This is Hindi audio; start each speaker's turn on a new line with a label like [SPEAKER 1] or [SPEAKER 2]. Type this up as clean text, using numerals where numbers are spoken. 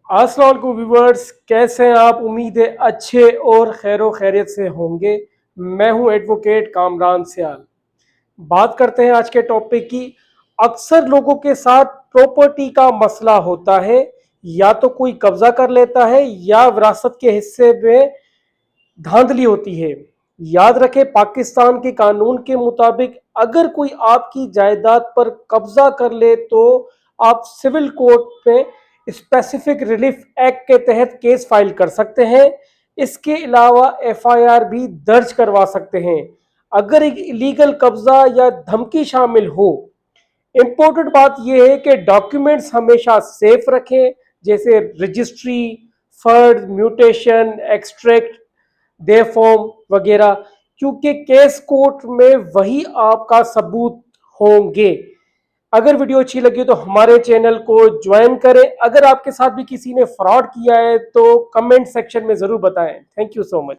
[SPEAKER 1] अस्सलाम वालेकुम व्यूवर्स, कैसे हैं आप? उम्मीद है अच्छे और खैरो खैरियत से होंगे। मैं हूं एडवोकेट कामरान सियाल। बात करते हैं आज के टॉपिक की। अक्सर लोगों के साथ प्रॉपर्टी का मसला होता है, या तो कोई कब्जा कर लेता है या विरासत के हिस्से में धांधली होती है। याद रखें, पाकिस्तान के कानून के मुताबिक अगर कोई आपकी जायदाद पर कब्जा कर ले तो आप सिविल कोर्ट में स्पेसिफिक रिलीफ एक्ट के तहत केस फाइल कर सकते हैं। इसके अलावा एफआईआर भी दर्ज करवा सकते हैं अगर एक इलीगल कब्जा या धमकी शामिल हो। इंपॉर्टेंट बात यह है कि डॉक्यूमेंट्स हमेशा सेफ रखें, जैसे रजिस्ट्री, फर्द, म्यूटेशन, एक्सट्रैक्ट, दे फॉर्म वगैरह, क्योंकि केस कोर्ट में वही आपका सबूत होंगे। अगर वीडियो अच्छी लगी तो हमारे चैनल को ज्वाइन करें। अगर आपके साथ भी किसी ने फ्रॉड किया है तो कमेंट सेक्शन में जरूर बताएं। Thank you so much.